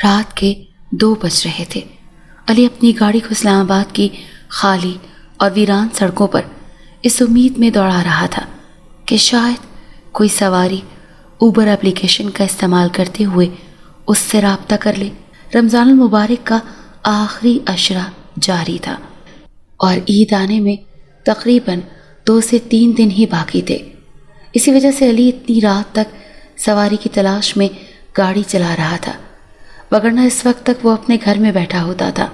رات کے 2 بج رہے تھے۔ علی اپنی گاڑی کو اسلام آباد کی خالی اور ویران سڑکوں پر اس امید میں دوڑا رہا تھا کہ شاید کوئی سواری اوبر اپلیکیشن کا استعمال کرتے ہوئے اس سے رابطہ کر لے۔ رمضان المبارک کا آخری عشرہ جاری تھا اور عید آنے میں تقریباً 2 سے 3 دن ہی باقی تھے۔ اسی وجہ سے علی اتنی رات تک سواری کی تلاش میں گاڑی چلا رہا تھا، وگرنہ اس وقت تک وہ اپنے گھر میں بیٹھا ہوتا تھا۔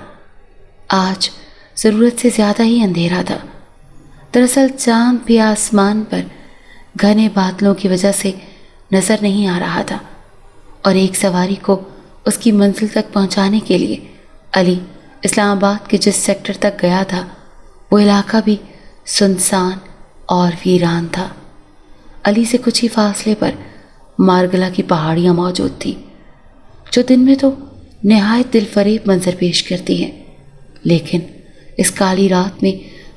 آج ضرورت سے زیادہ ہی اندھیرا تھا۔ دراصل چاند بھی آسمان پر گھنے بادلوں کی وجہ سے نظر نہیں آ رہا تھا، اور ایک سواری کو اس کی منزل تک پہنچانے کے لیے علی اسلام آباد کے جس سیکٹر تک گیا تھا وہ علاقہ بھی سنسان اور ویران تھا۔ علی سے کچھ ہی فاصلے پر مارگلا کی پہاڑیاں موجود تھیں، جو دن میں تو نہایت دل فریب منظر پیش کرتی ہیں، لیکن اس کالی رات میں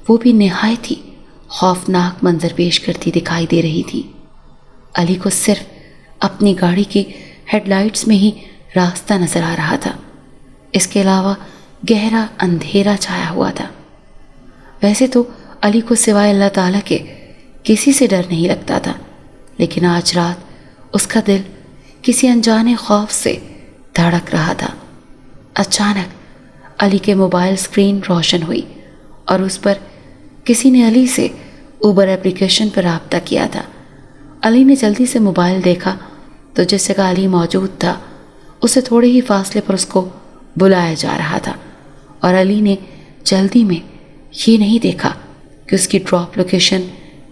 وہ بھی نہایت ہی خوفناک منظر پیش کرتی دکھائی دے رہی تھی۔ علی کو صرف اپنی گاڑی کی ہیڈ لائٹس میں ہی راستہ نظر آ رہا تھا، اس کے علاوہ گہرا اندھیرا چھایا ہوا تھا۔ ویسے تو علی کو سوائے اللہ تعالیٰ کے کسی سے ڈر نہیں لگتا تھا، لیکن آج رات اس کا دل کسی انجانے خوف سے دھڑک رہا تھا۔ اچانک علی کے موبائل اسکرین روشن ہوئی اور اس پر کسی نے علی سے اوبر اپلیکیشن پر رابطہ کیا تھا۔ علی نے جلدی سے موبائل دیکھا تو جس جگہ علی موجود تھا اسے تھوڑے ہی فاصلے پر اس کو بلایا جا رہا تھا، اور علی نے جلدی میں یہ نہیں دیکھا کہ اس کی ڈراپ لوکیشن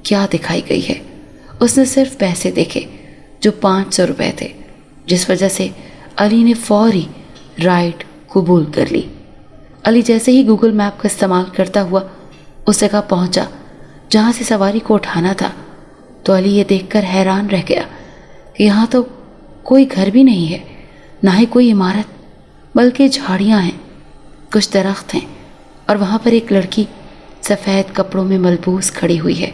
کیا دکھائی گئی ہے۔ اس نے صرف پیسے دیکھے جو 500 روپے تھے، جس وجہ سے علی نے فوری رائڈ قبول کر لی۔ علی جیسے ہی گوگل میپ کا استعمال کرتا ہوا اس جگہ پہنچا جہاں سے سواری کو اٹھانا تھا، تو علی یہ دیکھ کر حیران رہ گیا کہ یہاں تو کوئی گھر بھی نہیں ہے، نہ ہی کوئی عمارت، بلکہ جھاڑیاں ہیں، کچھ درخت ہیں، اور وہاں پر ایک لڑکی سفید کپڑوں میں ملبوس کھڑی ہوئی ہے۔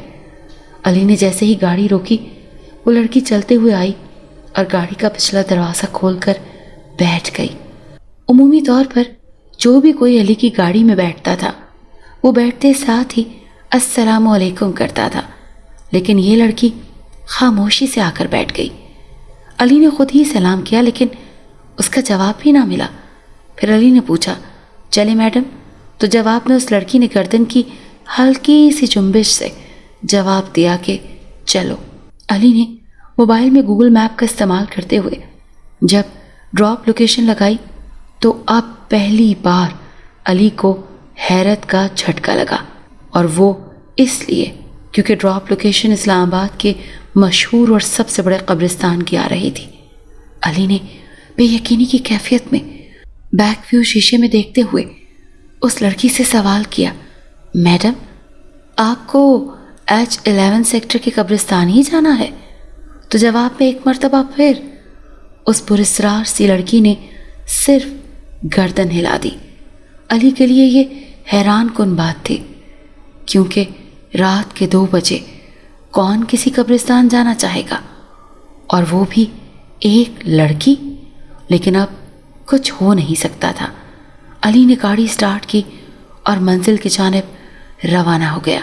علی نے جیسے ہی گاڑی روکی وہ لڑکی چلتے ہوئے آئی اور گاڑی کا پچھلا دروازہ کھول کر بیٹھ گئی۔ عمومی طور پر جو بھی کوئی علی کی گاڑی میں بیٹھتا تھا وہ بیٹھتے ساتھ ہی السلام علیکم کرتا تھا، لیکن یہ لڑکی خاموشی سے آ کر بیٹھ گئی۔ علی نے خود ہی سلام کیا لیکن اس کا جواب بھی نہ ملا۔ پھر علی نے پوچھا، چلے میڈم؟ تو جواب میں اس لڑکی نے گردن کی ہلکی سی جنبش سے جواب دیا کہ چلو۔ علی نے موبائل میں گوگل میپ کا استعمال کرتے ہوئے جب ڈراپ لوکیشن لگائی تو اب پہلی بار علی کو حیرت کا جھٹکا لگا، اور وہ اس لیے کیونکہ ڈراپ لوکیشن اسلام آباد کے مشہور اور سب سے بڑے قبرستان کی آ رہی تھی۔ علی نے بے یقینی کی کیفیت میں بیک ویو شیشے میں دیکھتے ہوئے اس لڑکی سے سوال کیا، میڈم آپ کو H11 سیکٹر کے قبرستان ہی جانا ہے؟ تو جواب میں ایک مرتبہ پھر اس پراسرار سی لڑکی نے صرف گردن ہلا دی۔ علی کے لیے یہ حیران کن بات تھی، کیونکہ رات کے 2 بجے کون کسی قبرستان جانا چاہے گا، اور وہ بھی ایک لڑکی؟ لیکن اب کچھ ہو نہیں سکتا تھا۔ علی نے گاڑی سٹارٹ کی اور منزل کی جانب روانہ ہو گیا۔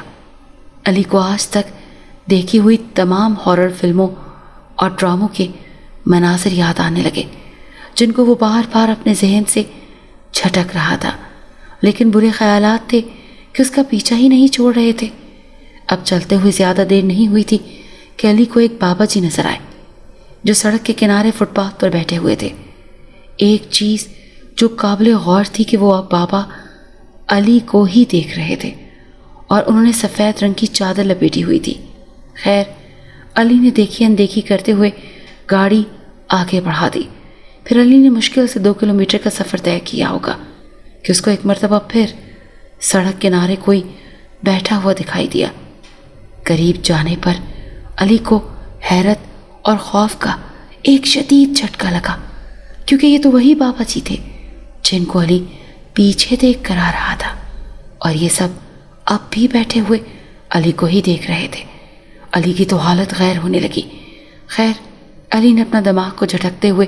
علی کو آج تک دیکھی ہوئی تمام ہارر فلموں اور ڈراموں کے مناظر یاد آنے لگے، جن کو وہ بار بار اپنے ذہن سے جھٹک رہا تھا، لیکن برے خیالات تھے کہ اس کا پیچھا ہی نہیں چھوڑ رہے تھے۔ اب چلتے ہوئے زیادہ دیر نہیں ہوئی تھی کہ علی کو ایک بابا جی نظر آئے جو سڑک کے کنارے فٹ پاتھ پر بیٹھے ہوئے تھے۔ ایک چیز جو قابل غور تھی کہ وہ اب بابا علی کو ہی دیکھ رہے تھے، اور انہوں نے سفید رنگ کی چادر لپیٹی ہوئی تھی۔ خیر، علی نے دیکھی اندیکھی کرتے ہوئے گاڑی آگے بڑھا دی۔ پھر علی نے مشکل سے 2 کلومیٹر کا سفر طے کیا ہوگا کہ اس کو ایک مرتبہ پھر سڑک کنارے کوئی بیٹھا ہوا دکھائی دیا۔ قریب جانے پر علی کو حیرت اور خوف کا ایک شدید جھٹکا لگا، کیونکہ یہ تو وہی بابا جی تھے جن کو علی پیچھے دیکھ کر آ رہا تھا، اور یہ سب اب بھی بیٹھے ہوئے علی کو ہی دیکھ رہے تھے۔ علی کی تو حالت غیر ہونے لگی۔ خیر، علی نے اپنا دماغ کو جھٹکتے ہوئے